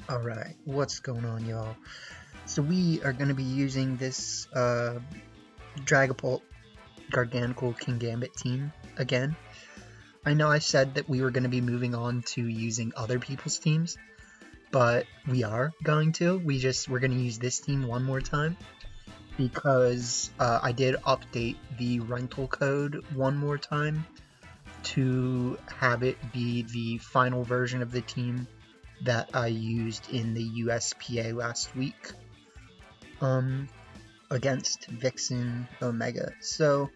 Alright, what's going on, y'all? So we are going to be using this Dragapult Garganacl King Gambit team again. I know I said that we were going to be moving on to using other people's teams, but we are going to. We're going to use this team one more time because I did update the rental code one more time to have it be the final version of the team that I used in the USPA last week against Vixen Omega. So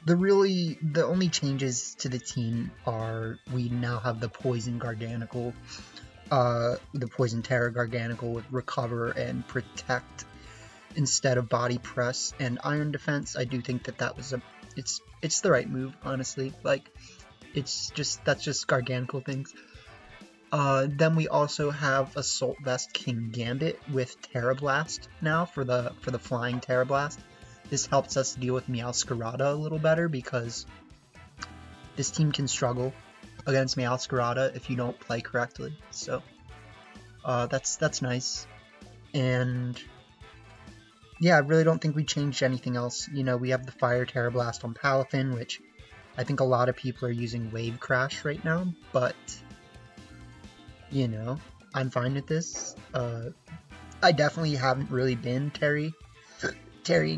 the only changes to the team are we now have the Poison Garganacl, the Poison Terra Garganacl with Recover and Protect instead of Body Press and Iron Defense. I do think that was it's the right move, honestly. Like that's just Garganacl things. Then we also have Assault Vest King Gambit with Terra Blast now for the flying Terra Blast. This helps us deal with Meowscarada a little better because this team can struggle against Meowscarada if you don't play correctly. So that's nice. And yeah, I really don't think we changed anything else. You know, we have the Fire Terra Blast on Palafin, which I think a lot of people are using Wave Crash right now, but you know, I'm fine with this. I definitely haven't really been Terrying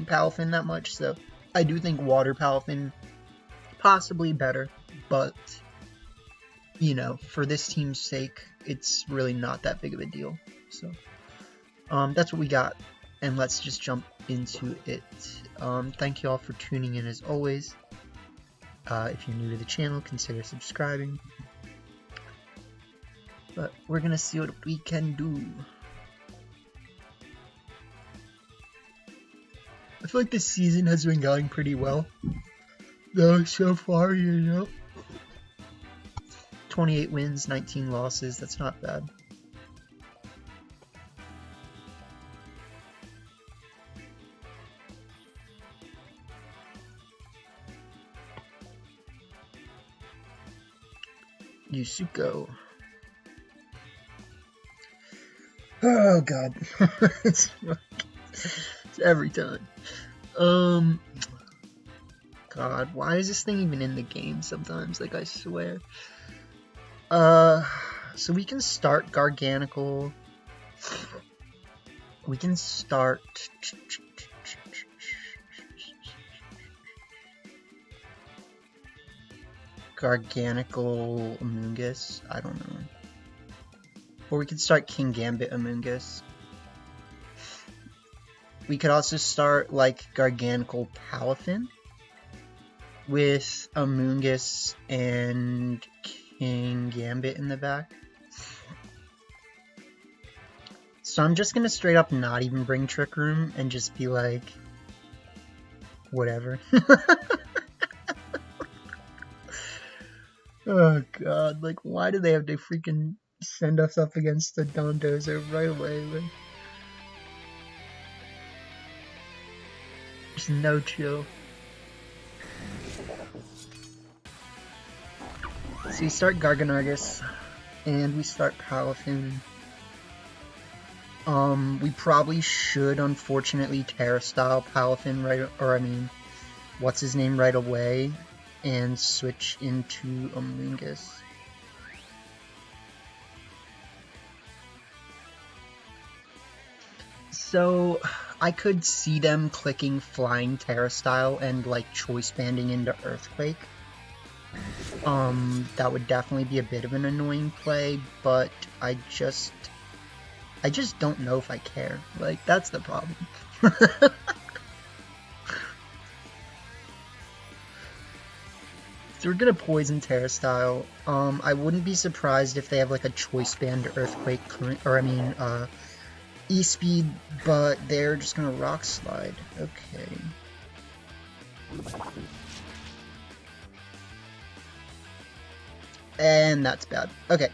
Palafin that much, so I do think Water Palafin possibly better, but you know, for this team's sake, it's really not that big of a deal. So that's what we got, and let's just jump into it. Thank you all for tuning in as always. If you're new to the channel, consider subscribing. But we're gonna see what we can do. I feel like this season has been going pretty well, though, so far, you know. 28 wins, 19 losses, that's not bad. Yusuko. Oh god. It's every time. God, why is this thing even in the game sometimes? Like, I swear. So we can start Garganacl. We can start Garganacl Amoonguss. I don't know. Or we could start King Gambit Amoonguss. We could also start like Garganacl Palafin with Amoonguss and King Gambit in the back. So I'm just gonna straight up not even bring Trick Room and just be like, whatever. Oh god, like why do they have to freaking send us up against the Dondozo right away? Like, there's no chill. So we start Garganacl, and we start Palafin. We probably should, unfortunately, Terra Style Palafin what's his name right away, and switch into Amoonguss. So I could see them clicking Flying Terra Style and like choice banding into Earthquake. That would definitely be a bit of an annoying play, but I just don't know if I care. Like, that's the problem. So we're gonna Poison Terra Style. I wouldn't be surprised if they have like a choice band Earthquake E-Speed, but they're just gonna Rock Slide. Okay. And that's bad. Okay.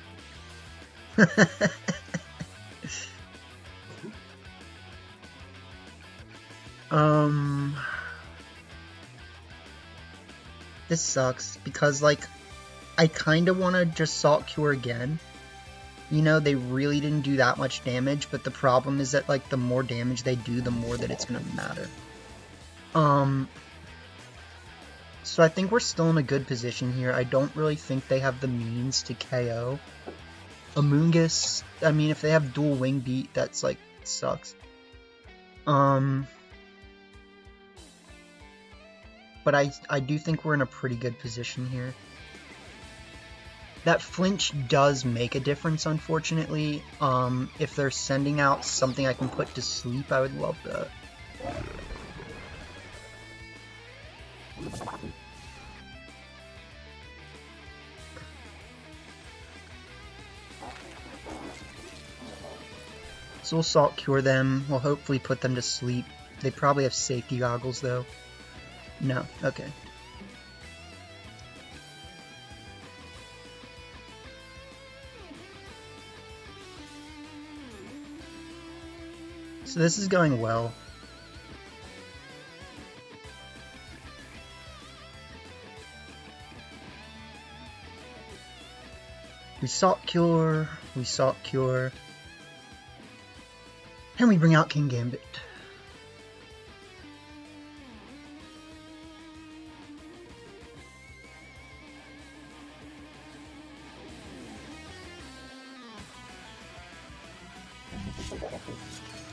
This sucks because, like, I kind of want to just Salt Cure again, You know, they really didn't do that much damage, but the problem is that, like, the more damage they do, the more that it's gonna matter. So I think we're still in a good position here. I don't really think they have the means to KO. Amoonguss, I mean, if they have dual wing beat, that's, like, sucks. But I do think we're in a pretty good position here. That flinch does make a difference, unfortunately. If they're sending out something I can put to sleep, I would love that. So we'll Salt Cure them. We'll hopefully put them to sleep. They probably have safety goggles, though. No? Okay. So this is going well. We Salt Cure, and we bring out King Gambit.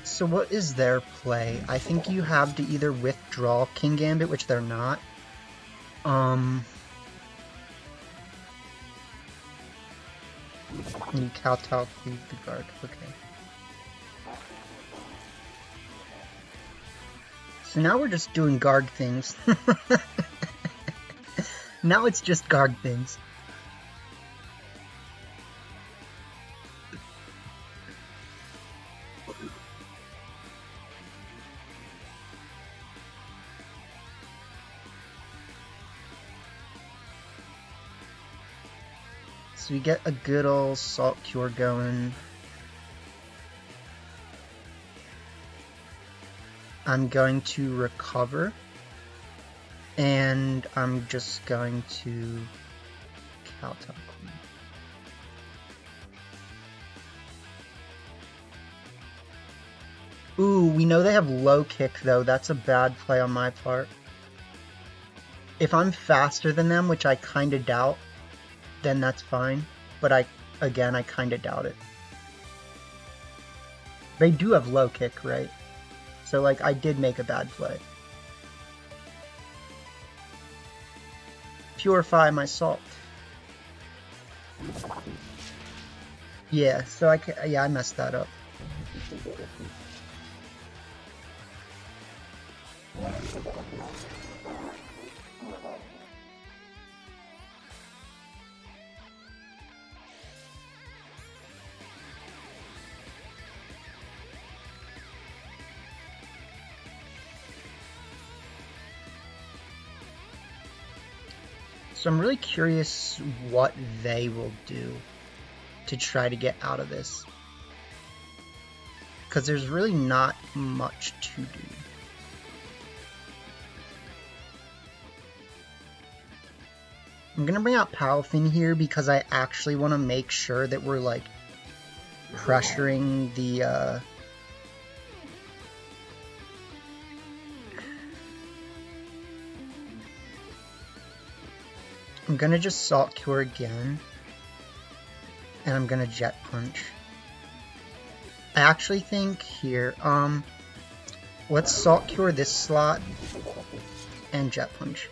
So what is their play? I think you have to either withdraw King Gambit, which they're not. And you kowtow to the guard. Okay. So now we're just doing guard things. Now it's just guard things. So we get a good old Salt Cure going. I'm going to recover. And I'm just going to kowtow. Ooh, we know they have low kick though. That's a bad play on my part. If I'm faster than them, which I kinda doubt, then that's fine. But I kinda doubt it. They do have low kick, right? So, like, I did make a bad play. Purify my salt. Yeah, so I messed that up. So I'm really curious what they will do to try to get out of this. Because there's really not much to do. I'm going to bring out Palafin here because I actually want to make sure that we're, like, pressuring the, I'm gonna just Salt Cure again, and I'm gonna Jet Punch. I actually think here, let's Salt Cure this slot and Jet Punch.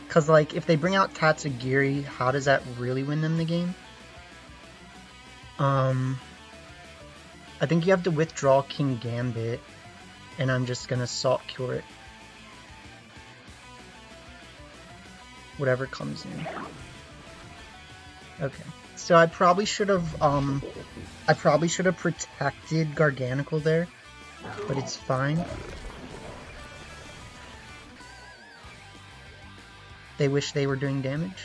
Cause like, if they bring out Tatsugiri, how does that really win them the game? I think you have to withdraw King Gambit, and I'm just gonna Salt Cure it. Whatever comes in. Okay. So I probably should have protected Garganacl there, but it's fine. They wish they were doing damage.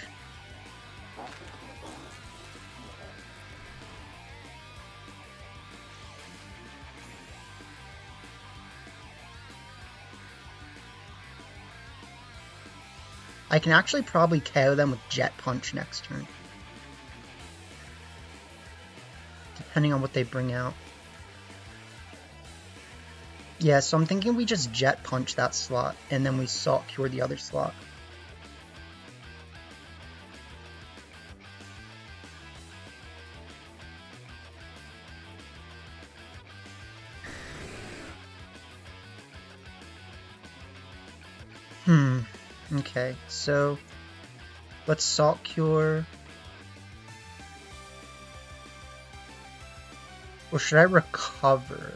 I can actually probably KO them with Jet Punch next turn. Depending on what they bring out. Yeah, so I'm thinking we just Jet Punch that slot, and then we Salt Cure the other slot. Okay, so let's Salt Cure. Or should I recover?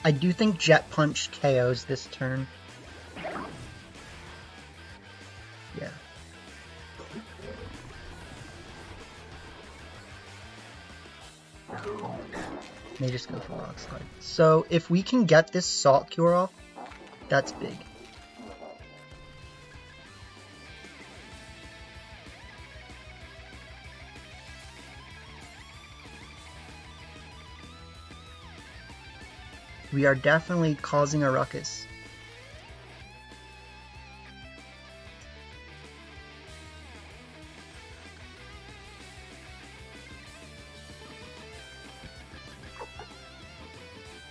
I do think Jet Punch KOs this turn. Yeah. May just go for Rock Slide. So if we can get this Salt Cure off, that's big. We are definitely causing a ruckus.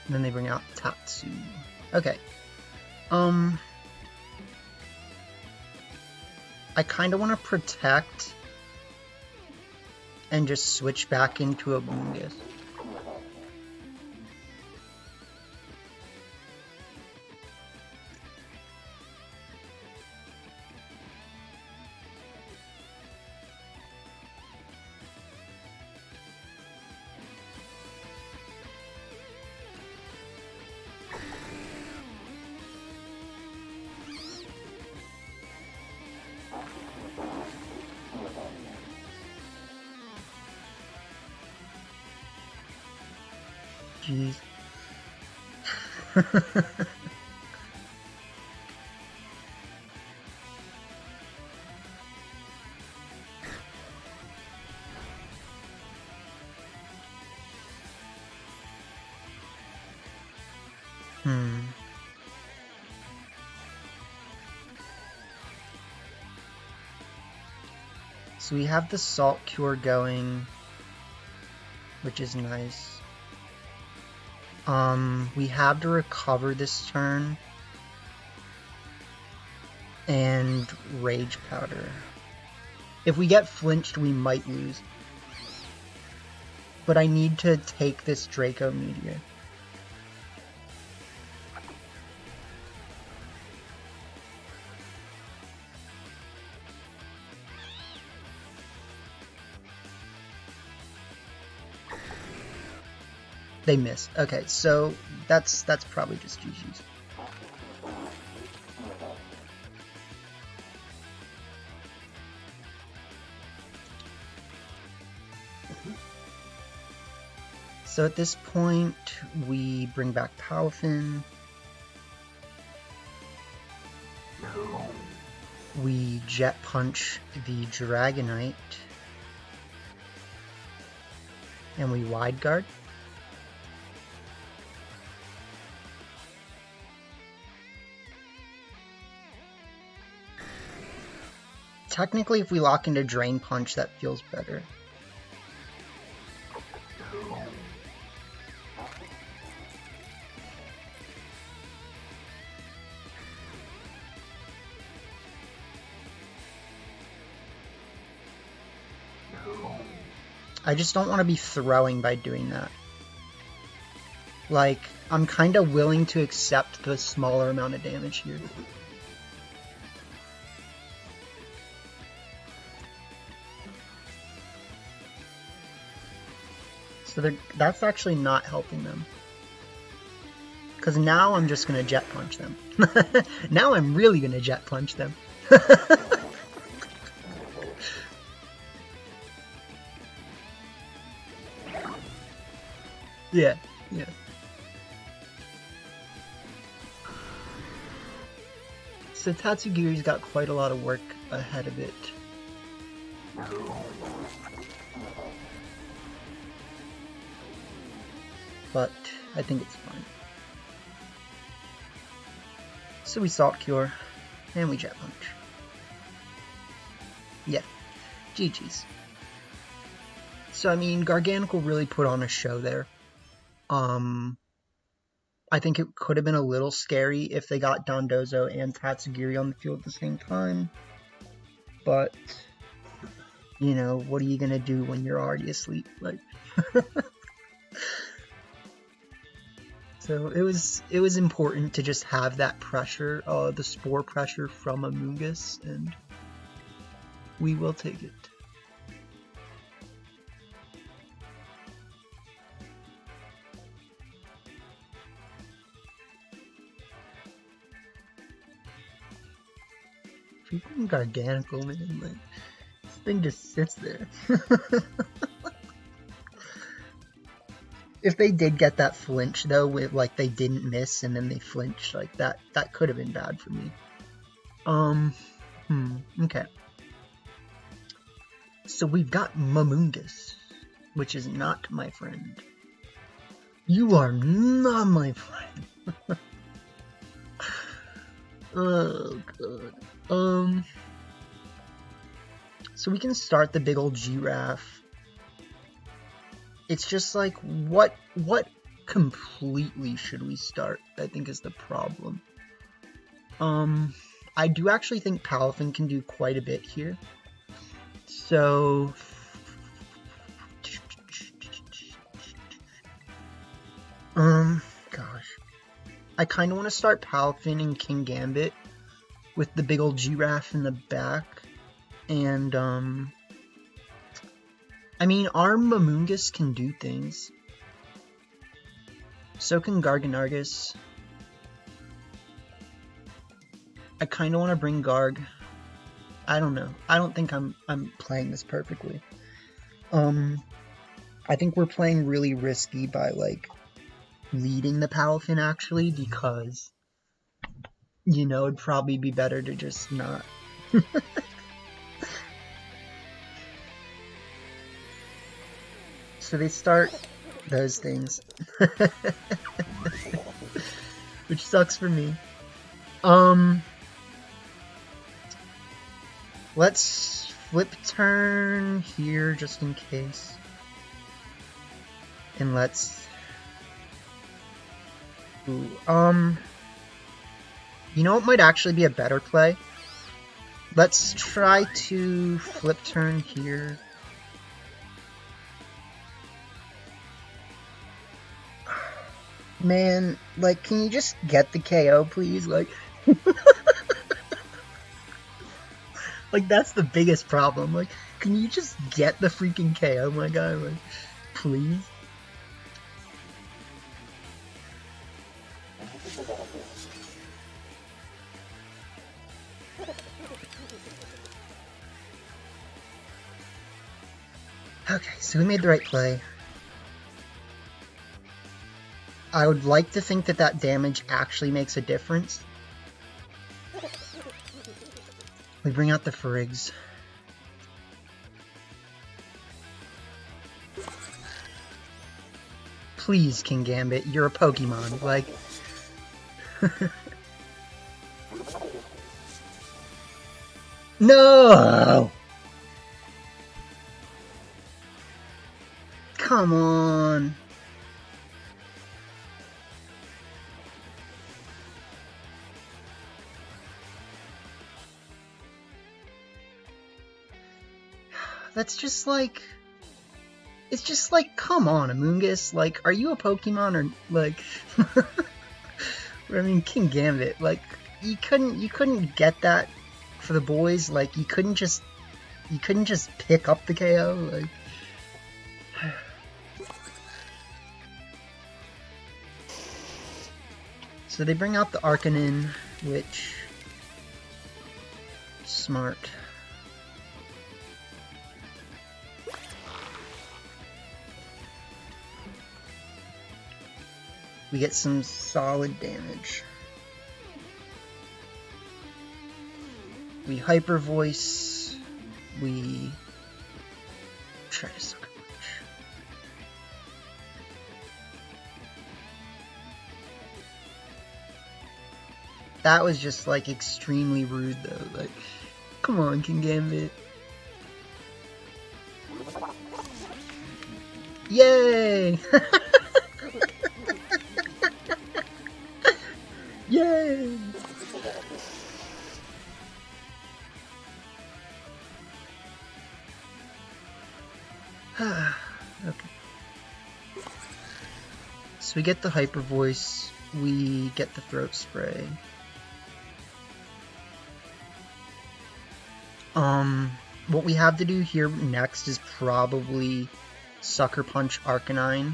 And then they bring out Tatsu. Okay. I kind of want to protect and just switch back into a Bungus. Jeez. So we have the Salt Cure going, which is nice. We have to recover this turn and Rage Powder. If we get flinched, we might lose. But I need to take this Draco Meteor. They missed. Okay, so that's probably just GG's. So at this point, we bring back Palafin. We Jet Punch the Dragonite. And we Wide Guard. Technically, if we lock into Drain Punch, that feels better. I just don't want to be throwing by doing that. Like, I'm kind of willing to accept the smaller amount of damage here. So that's actually not helping them. Because now I'm just going to Jet Punch them. Now I'm really going to Jet Punch them. Yeah. So Tatsugiri's got quite a lot of work ahead of it. But I think it's fine. So we Salt Cure, and we Jet Punch. Yeah, GG's. So, I mean, Garganacl really put on a show there. I think it could have been a little scary if they got Dondozo and Tatsugiri on the field at the same time. But, you know, what are you gonna do when you're already asleep? Like, so it was important to just have that pressure, the spore pressure from Amoonguss, and we will take it. Freaking Garganacl, man, like, this thing just sits there. If they did get that flinch, though, with, like, they didn't miss and then they flinched, like, that could have been bad for me. Okay. So we've got Amoonguss, which is not my friend. You are not my friend. Oh, God. So we can start the big old giraffe. It's just like, what completely should we start, I think is the problem. I do actually think Palafin can do quite a bit here. So, gosh. I kind of want to start Palafin and King Gambit with the big old giraffe in the back. And, I mean, our Amoonguss can do things. So can Garganacl. I kind of want to bring Garg. I don't know. I don't think I'm playing this perfectly. I think we're playing really risky by, like, leading the Palafin, actually, because, you know, it'd probably be better to just not. So they start those things. Which sucks for me. Let's flip turn here just in case. And let's... Ooh, you know what might actually be a better play? Let's try to flip turn here. Man, like, can you just get the KO, please? Like, like, that's the biggest problem. Like, can you just get the freaking KO, my guy? Like, please? Okay, so we made the right play. I would like to think that that damage actually makes a difference. We bring out the Frigs. Please, King Gambit, you're a Pokemon. Like... No! Come on. That's just like... It's just like, come on, Amoonguss. Like, are you a Pokemon or, like... I mean, King Gambit, like, you couldn't get that for the boys. Like, you couldn't just pick up the KO. Like... So they bring out the Arcanine, which... Smart. We get some solid damage. We Hyper Voice. We try to Sucker Punch. That was just, like, extremely rude, though. Like, come on, King Gambit. Yay! Yay! Okay. So we get the Hyper Voice, we get the Throat Spray. What we have to do here next is probably Sucker Punch Arcanine.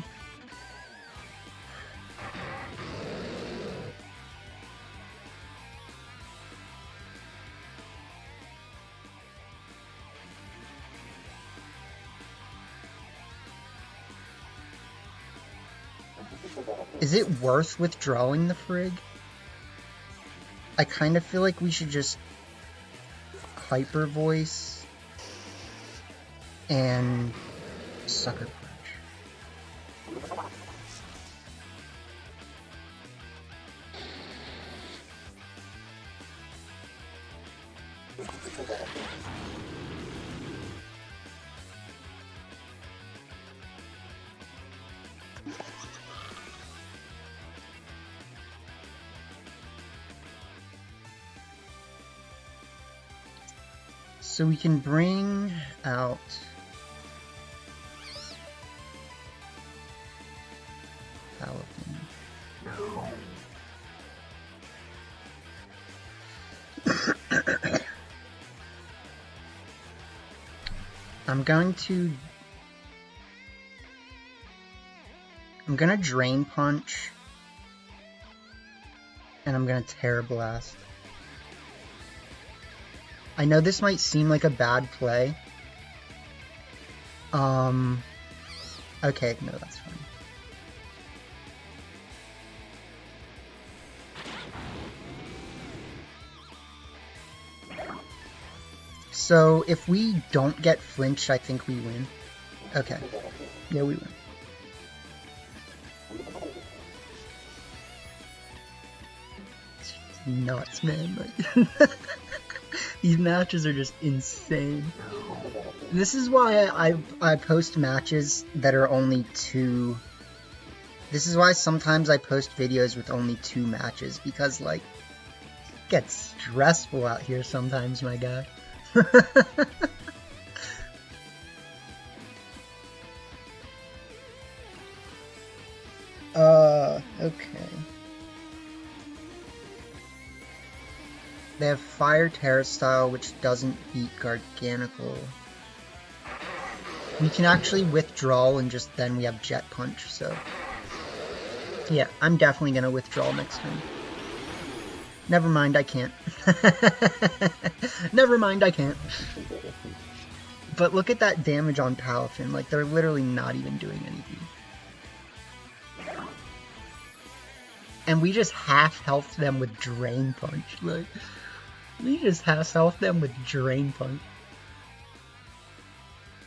Is it worth withdrawing the Frig? I kind of feel like we should just Hyper Voice and Sucker Punch. So we can bring out Paladin. I'm gonna Drain Punch, and I'm gonna Terra Blast. I know this might seem like a bad play. Okay, no, that's fine. So, if we don't get flinched, I think we win. Okay. Yeah, we win. It's nuts, man. Like these matches are just insane. This is why I post matches that are only 2. This is why sometimes I post videos with only 2 matches, because, like, it gets stressful out here sometimes, my guy. Okay. They have Fire Terra Style, which doesn't beat Garganacl. We can actually withdraw and just then we have Jet Punch, so... Yeah, I'm definitely gonna withdraw next turn. Never mind, I can't. Never mind, I can't. But look at that damage on Palafin, like they're literally not even doing anything. And we just half-healthed them with Drain Punch, like... We just half-healthed them with Drain Punch.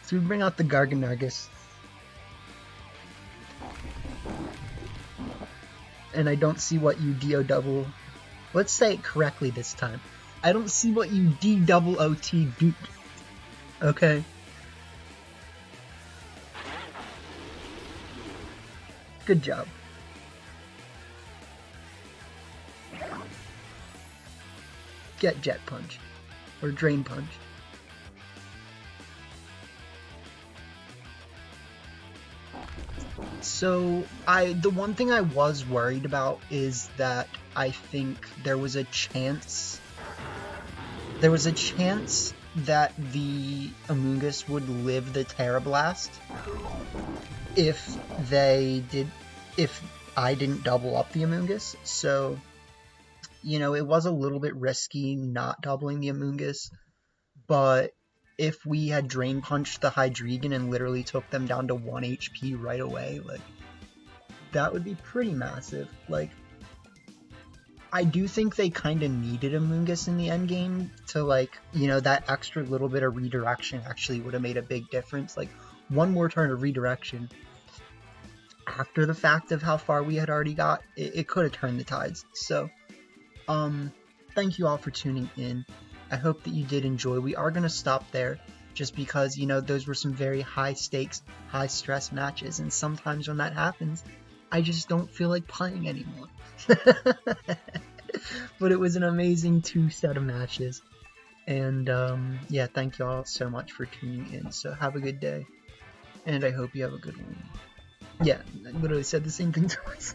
So we bring out the Garganacl. And I don't see what you D-O-double... Let's say it correctly this time. I don't see what you D-double-O-T do. Okay? Good job. Get Jet Punch. Or Drain Punch. So, the one thing I was worried about is that I think there was a chance that the Amoonguss would live the Terra Blast if I didn't double up the Amoonguss. So, you know, it was a little bit risky not doubling the Amoonguss, but if we had Drain Punched the Hydreigon and literally took them down to 1 HP right away, like, that would be pretty massive. Like, I do think they kind of needed Amoonguss in the endgame to, like, you know, that extra little bit of redirection actually would have made a big difference. Like, one more turn of redirection after the fact of how far we had already got, it could have turned the tides. So, thank you all for tuning in. I hope that you did enjoy. We are going to stop there just because, you know, those were some very high stakes, high stress matches, and sometimes when that happens, I just don't feel like playing anymore. But it was an amazing 2 set of matches. And yeah, thank you all so much for tuning in. So have a good day. And I hope you have a good one. Yeah, I literally said the same thing twice.